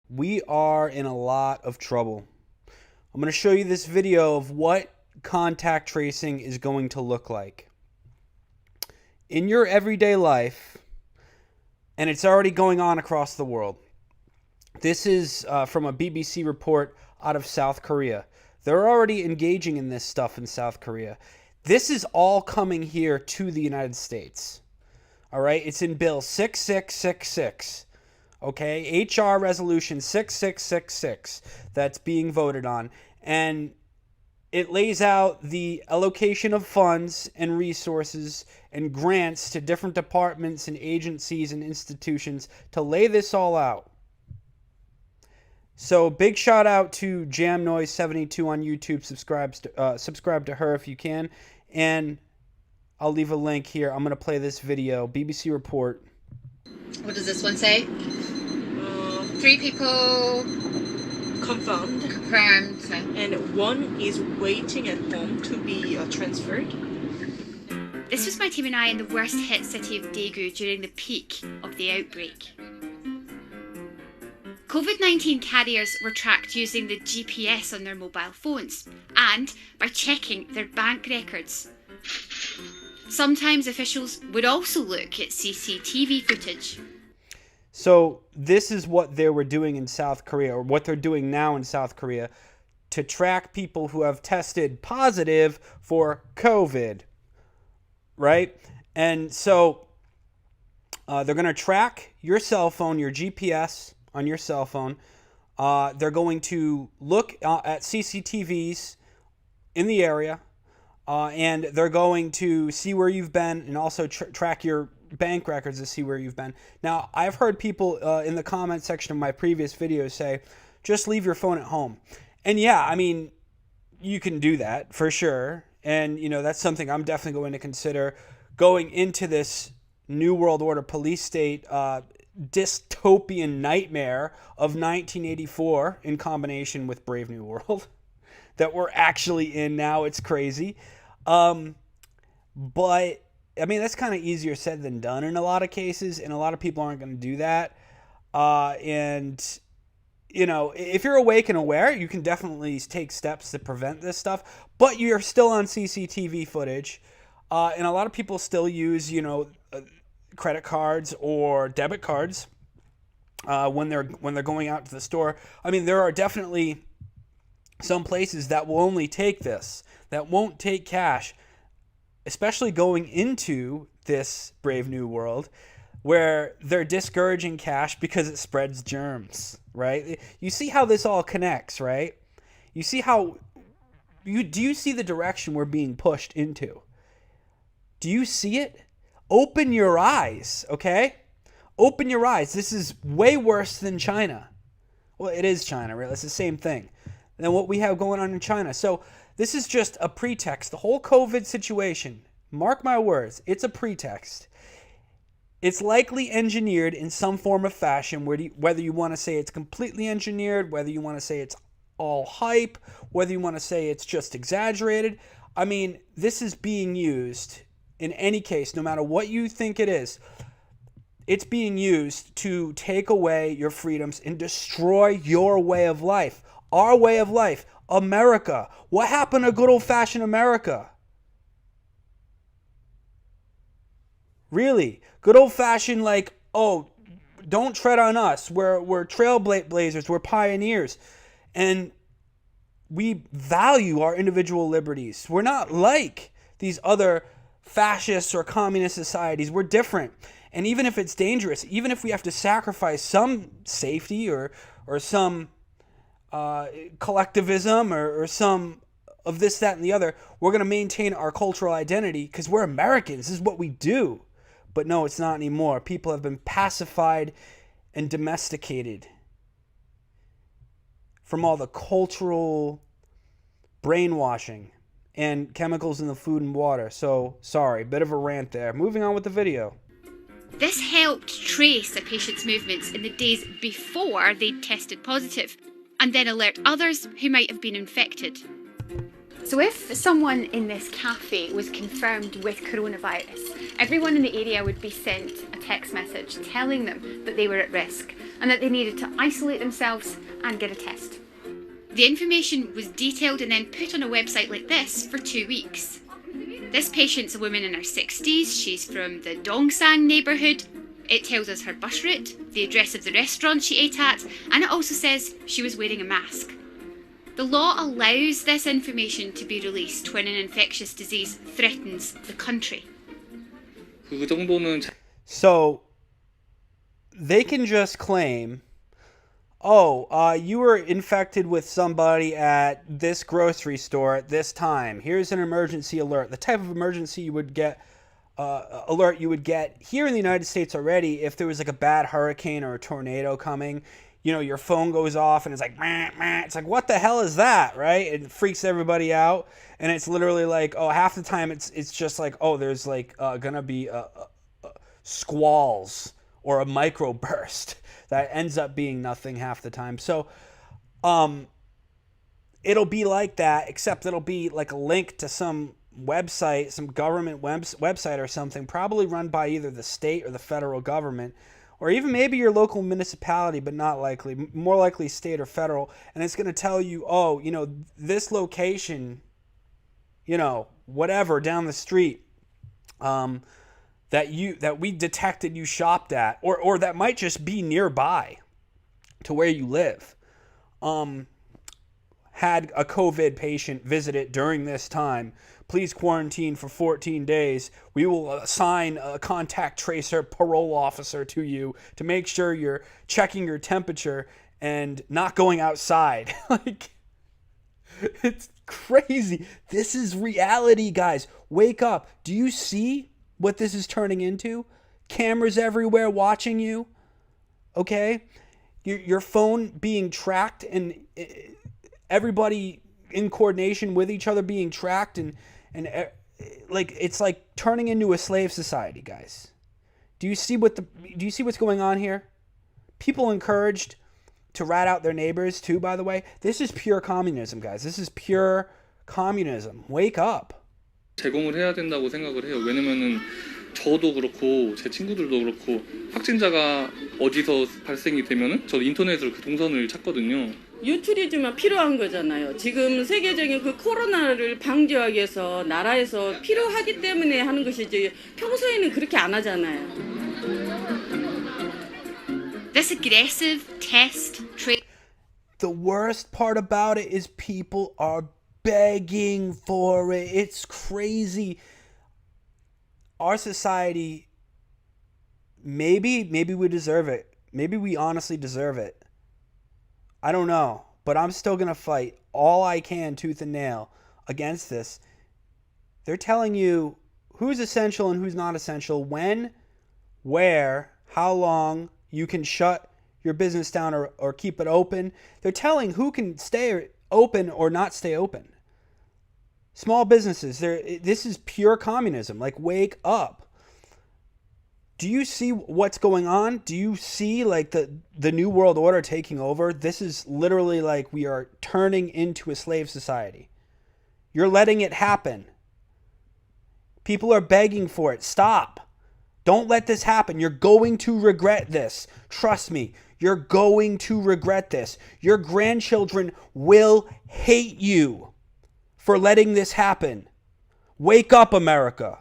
we are in a lot of trouble. I'm going to show you this video of what contact tracing is going to look like in your everyday life, and it's already going on across the world. This is from a BBC report out of South Korea. They're already engaging in this stuff in South Korea. This is all coming here to the United States. All right, it's in Bill 6666. Okay, HR Resolution 6666 that's being voted on. And it lays out the allocation of funds and resources and grants to different departments and agencies and institutions to lay this all out. So big shout out to JamNoise72 on YouTube. Subscribe to her if you can. And I'll leave a link here. I'm going to play this video. BBC report. What does this one say? 3 people confirmed. And 1 is waiting at home to be transferred. This was my team and I in the worst hit city of Daegu during the peak of the outbreak. COVID-19 carriers were tracked using the GPS on their mobile phones and by checking their bank records. Sometimes officials would also look at CCTV footage. So this is what they were doing in South Korea, or what they're doing now in South Korea, to track people who have tested positive for COVID, right? And so they're going to track your cell phone, your GPS on your cell phone. They're going to look at CCTVs in the area, and they're going to see where you've been and also track your bank records to see where you've been. Now, I've heard people in the comment section of my previous videos say, just leave your phone at home. And yeah, I mean, you can do that for sure. And, you know, that's something I'm definitely going to consider going into this New World Order police state dystopian nightmare of 1984 in combination with Brave New World that we're actually in now. It's crazy. But I mean, that's kind of easier said than done in a lot of cases, and a lot of people aren't going to do that. And, you know, if you're awake and aware, you can definitely take steps to prevent this stuff, but you're still on CCTV footage. And a lot of people still use, you know, credit cards or debit cards when they're going out to the store. I mean, there are definitely some places that will only take this, that won't take cash, especially going into this Brave New World, where they're discouraging cash because it spreads germs, right? You see how this all connects, right? You see how do you see the direction we're being pushed into? Do you see it? Open your eyes, okay? Open your eyes. This is way worse than China. Well, it is China, right? It's the same thing than what we have going on in China. So this is just a pretext. The whole COVID situation, mark my words, it's a pretext. It's likely engineered in some form of fashion, whether you want to say it's completely engineered, whether you want to say it's all hype, whether you want to say it's just exaggerated. I mean, this is being used in any case, no matter what you think it is. It's being used to take away your freedoms and destroy your way of life. Our way of life. America. What happened to good old-fashioned America? Really? Good old-fashioned, like, oh, don't tread on us. We're trailblazers. We're pioneers. And we value our individual liberties. We're not like these other fascist or communist societies. We're different. And even if it's dangerous, even if we have to sacrifice some safety or some collectivism or some of this, that, and the other, we're going to maintain our cultural identity because we're Americans. This is what we do. But no, it's not anymore. People have been pacified and domesticated from all the cultural brainwashing and chemicals in the food and water. So, sorry, bit of a rant there. Moving on with the video. This helped trace a patient's movements in the days before they'd tested positive, and then alert others who might have been infected. So if someone in this cafe was confirmed with coronavirus, everyone in the area would be sent a text message telling them that they were at risk. and that they needed to isolate themselves and get a test. The information was detailed and then put on a website like this for 2 weeks. This patient's a woman in her 60s, she's from the Dongsang neighbourhood. It tells us her bus route, the address of the restaurant she ate at, and it also says she was wearing a mask. The law allows this information to be released when an infectious disease threatens the country. So they can just claim, oh, you were infected with somebody at this grocery store at this time. Here's an emergency alert. The type of emergency you would get, alert you would get here in the United States already if there was like a bad hurricane or a tornado coming. You know, your phone goes off and it's like, meh, meh. It's like, what the hell is that, right? It freaks everybody out. And it's literally like, oh, half the time it's just like, oh, there's like gonna be squalls or a microburst that ends up being nothing half the time. So it'll be like that, except it'll be like a link to some website, some government website or something, probably run by either the state or the federal government, or even maybe your local municipality, but not likely, more likely state or federal. And it's going to tell you, oh, you know, this location, you know, whatever down the street, that we detected you shopped at, or that might just be nearby to where you live, had a COVID patient visit it during this time. Please quarantine for 14 days. We will assign a contact tracer parole officer to you to make sure you're checking your temperature and not going outside. Like, it's crazy. This is reality, guys. Wake up. Do you see what this is turning into? Cameras everywhere watching you. Okay? Your phone being tracked and everybody in coordination with each other being tracked and like it's like turning into a slave society, guys. Do you see what's going on here? People encouraged to rat out their neighbors too, by the way. This is pure communism, guys. This is pure communism. Wake up. 제공을 해야 된다고 생각을 해요. 왜냐면은 저도 그렇고 제 친구들도 그렇고 확진자가 어디서 발생이 되면은 저도 인터넷으로 그 동선을 찾거든요. 유투리즘만 필요한 거잖아요. 지금 세계적인 그 코로나를 방지하기 위해서 나라에서 필요하기 때문에 하는 것이지 평소에는 그렇게 안 하잖아요. This aggressive test trade. The worst part about it is people are begging for it. It's crazy. Our society, maybe we deserve it. Maybe we honestly deserve it. I don't know, but I'm still going to fight all I can tooth and nail against this. They're telling you who's essential and who's not essential, when, where, how long you can shut your business down or keep it open. They're telling who can stay open or not stay open. Small businesses, this is pure communism. Like, wake up. Do you see what's going on? Do you see like the new world order taking over? This is literally like we are turning into a slave society. You're letting it happen. People are begging for it. Stop. Don't let this happen. You're going to regret this. Trust me. You're going to regret this. Your grandchildren will hate you for letting this happen. Wake up, America.